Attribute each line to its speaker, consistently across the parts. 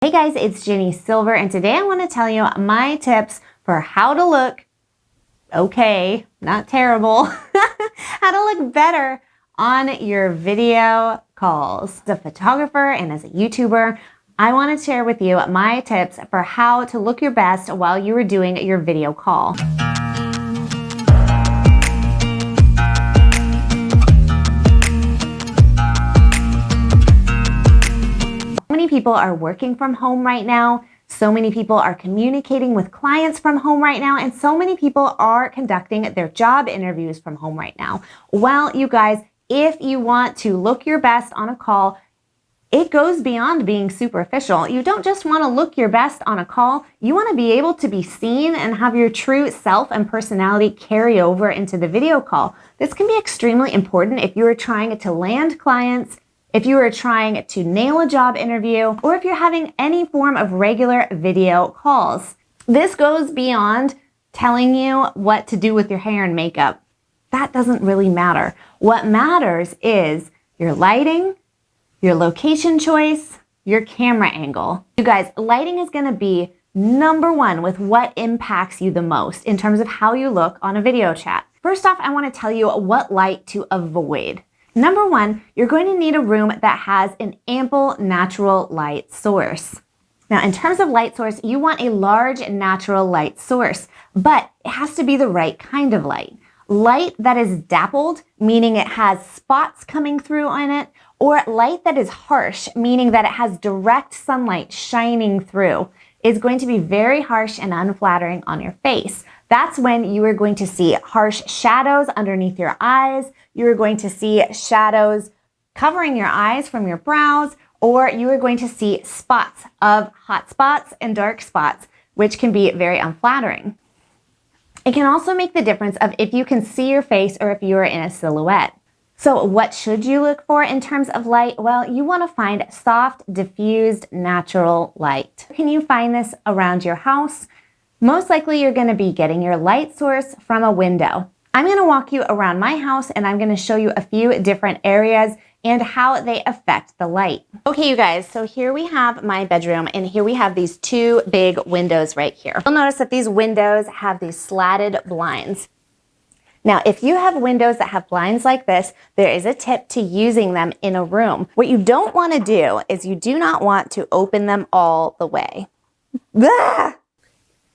Speaker 1: Hey guys, it's Jenny Silver, and today I want to tell you my tips for how to look okay, not terrible, how to look better on your video calls. As a photographer and as a YouTuber, I want to share with you my tips for how to look your best while you are doing your video call. Many people are working from home right now. So many people are communicating with clients from home right now, and so many people are conducting their job interviews from home right now. Well, you guys, if you want to look your best on a call, it goes beyond being superficial. You don't just want to look your best on a call. You want to be able to be seen and have your true self and personality carry over into the video call. This can be extremely important if you are trying to land clients, if you are trying to nail a job interview, or if you're having any form of regular video calls. This goes beyond telling you what to do with your hair and makeup. That doesn't really matter. What matters is your lighting, your location choice, your camera angle. You guys, lighting is gonna be number one with what impacts you the most in terms of how you look on a video chat. First off, I wanna tell you what light to avoid. Number one, you're going to need a room that has an ample natural light source. Now, in terms of light source, you want a large natural light source, but it has to be the right kind of light. Light that is dappled, meaning it has spots coming through on it, or light that is harsh, meaning that it has direct sunlight shining through, is going to be very harsh and unflattering on your face. That's when you are going to see harsh shadows underneath your eyes. You're going to see shadows covering your eyes from your brows, or you are going to see spots of hot spots and dark spots, which can be very unflattering. It can also make the difference of if you can see your face or if you are in a silhouette. So what should you look for in terms of light? Well, you want to find soft, diffused, natural light. Can you find this around your house? Most likely you're going to be getting your light source from a window. I'm going to walk you around my house and I'm going to show you a few different areas and how they affect the light. Okay, you guys, so here we have my bedroom and here we have these two big windows right here. You'll notice that these windows have these slatted blinds. Now, if you have windows that have blinds like this, there is a tip to using them in a room. What you don't want to do is you do not want to open them all the way. Blah!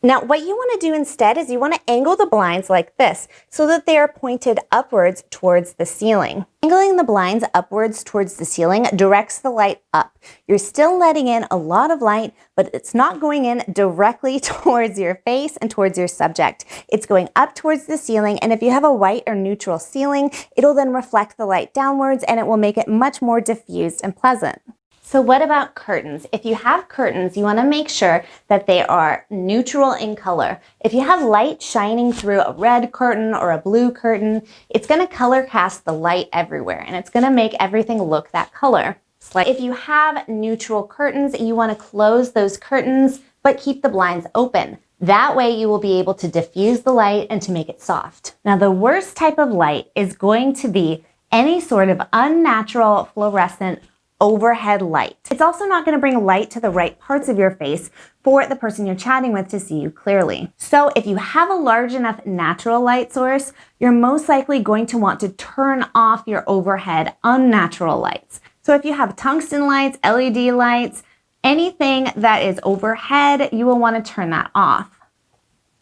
Speaker 1: Now, what you want to do instead is you want to angle the blinds like this so that they are pointed upwards towards the ceiling. Angling the blinds upwards towards the ceiling directs the light up. You're still letting in a lot of light, but it's not going in directly towards your face and towards your subject. It's going up towards the ceiling, and if you have a white or neutral ceiling, it'll then reflect the light downwards and it will make it much more diffused and pleasant. So what about curtains? If you have curtains, you want to make sure that they are neutral in color. If you have light shining through a red curtain or a blue curtain, it's going to color cast the light everywhere and it's going to make everything look that color. Like if you have neutral curtains, you want to close those curtains but keep the blinds open. That way you will be able to diffuse the light and to make it soft. Now the worst type of light is going to be any sort of unnatural fluorescent overhead light. It's also not going to bring light to the right parts of your face for the person you're chatting with to see you clearly. So if you have a large enough natural light source, you're most likely going to want to turn off your overhead unnatural lights. So if you have tungsten lights, LED lights, anything that is overhead, you will want to turn that off.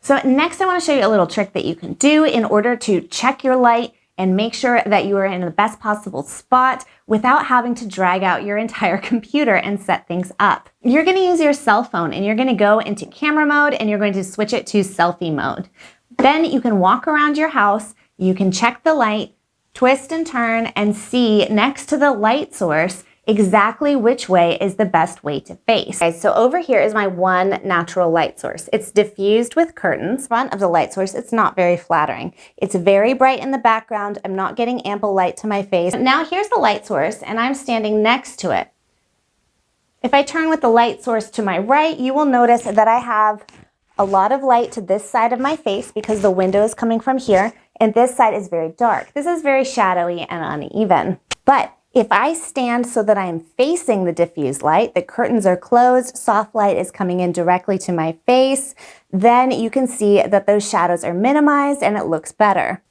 Speaker 1: So next I want to show you a little trick that you can do in order to check your light and make sure that you are in the best possible spot without having to drag out your entire computer and set things up. You're going to use your cell phone and you're going to go into camera mode and you're going to switch it to selfie mode. Then you can walk around your house, you can check the light, twist and turn and see next to the light source exactly which way is the best way to face. Okay, so over here is my one natural light source. It's diffused with curtains. Front of the light source, it's not very flattering. It's very bright in the background. I'm not getting ample light to my face. Now here's the light source and I'm standing next to it. If I turn with the light source to my right, you will notice that I have a lot of light to this side of my face because the window is coming from here and this side is very dark. This is very shadowy and uneven. But If I stand so that I am facing the diffused light, the curtains are closed, soft light is coming in directly to my face, then you can see that those shadows are minimized and it looks better.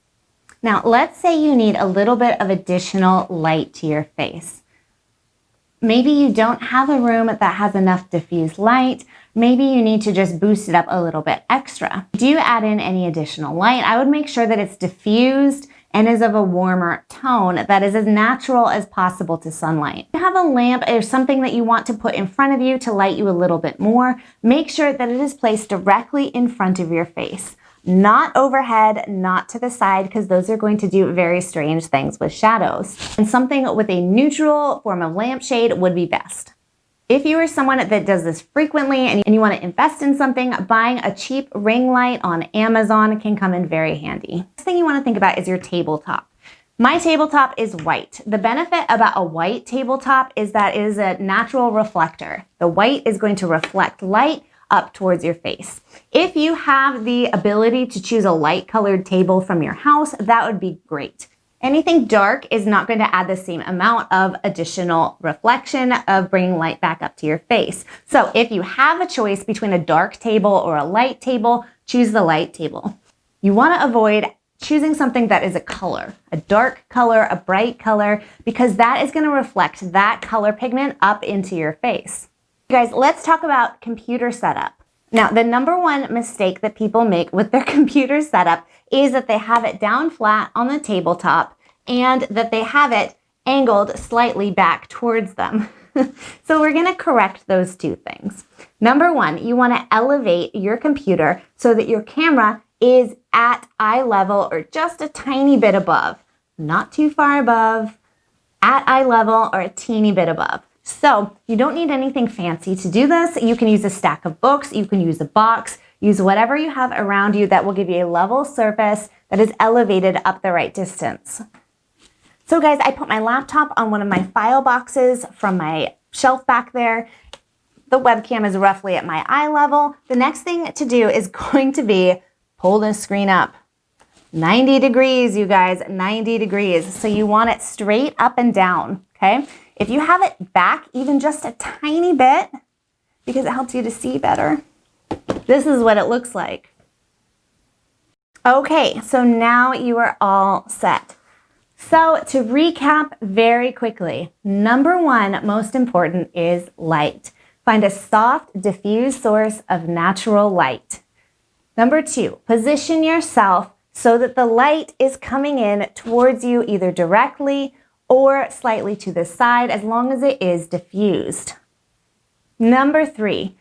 Speaker 1: Now, let's say you need a little bit of additional light to your face. Maybe you don't have a room that has enough diffused light. Maybe you need to just boost it up a little bit extra. Do you add in any additional light? I would make sure that it's diffused and is of a warmer tone that is as natural as possible to sunlight. If you have a lamp or something that you want to put in front of you to light you a little bit more, make sure that it is placed directly in front of your face. Not overhead, not to the side, because those are going to do very strange things with shadows. And something with a neutral form of lampshade would be best. If you are someone that does this frequently and you want to invest in something, buying a cheap ring light on Amazon can come in very handy. Next thing you want to think about is your tabletop. My tabletop is white. The benefit about a white tabletop is that it is a natural reflector. The white is going to reflect light up towards your face. If you have the ability to choose a light colored table from your house, that would be great. Anything dark is not going to add the same amount of additional reflection of bringing light back up to your face. So if you have a choice between a dark table or a light table, choose the light table. You want to avoid choosing something that is a color, a dark color, a bright color, because that is going to reflect that color pigment up into your face. Guys, let's talk about computer setup. Now, the number one mistake that people make with their computer setup is that they have it down flat on the tabletop and that they have it angled slightly back towards them. So we're going to correct those two things. Number one, you want to elevate your computer so that your camera is at eye level or just a tiny bit above, not too far above, at eye level or a teeny bit above. So you don't need anything fancy to do this. You can use a stack of books, you can use a box, use whatever you have around you that will give you a level surface that is elevated up the right distance. So guys, I put my laptop on one of my file boxes from my shelf back there. The webcam is roughly at my eye level. The next thing to do is going to be pull this screen up. 90 degrees, you guys, 90 degrees. So you want it straight up and down, okay? If you have it back even just a tiny bit, because it helps you to see better, this is what it looks like. Okay, so now you are all set. So to recap very quickly, number one, most important is light. Find a soft, diffused source of natural light. Number two, position yourself so that the light is coming in towards you either directly or slightly to the side, as long as it is diffused. Number three,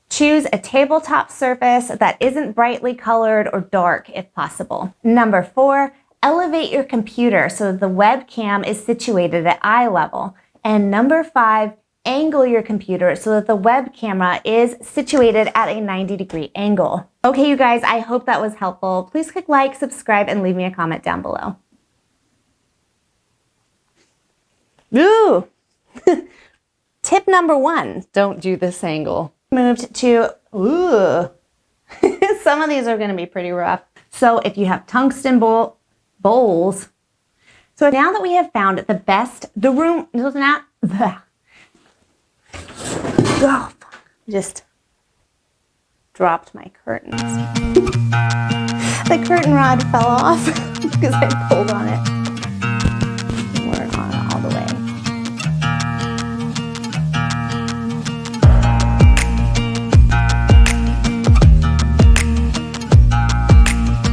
Speaker 1: choose a tabletop surface that isn't brightly colored or dark if possible. Number four, elevate your computer so that the webcam is situated at eye level. And number five, angle your computer so that the web camera is situated at a 90-degree angle. Okay, you guys, I hope that was helpful. Please click like, subscribe, and leave me a comment down below. Ooh! Tip number one, don't do this angle. Moved to, ooh. Some of these are gonna be pretty rough. So if you have tungsten bowls, so now that we have found the room, oh, just dropped my curtains. The curtain rod fell off because I pulled on it.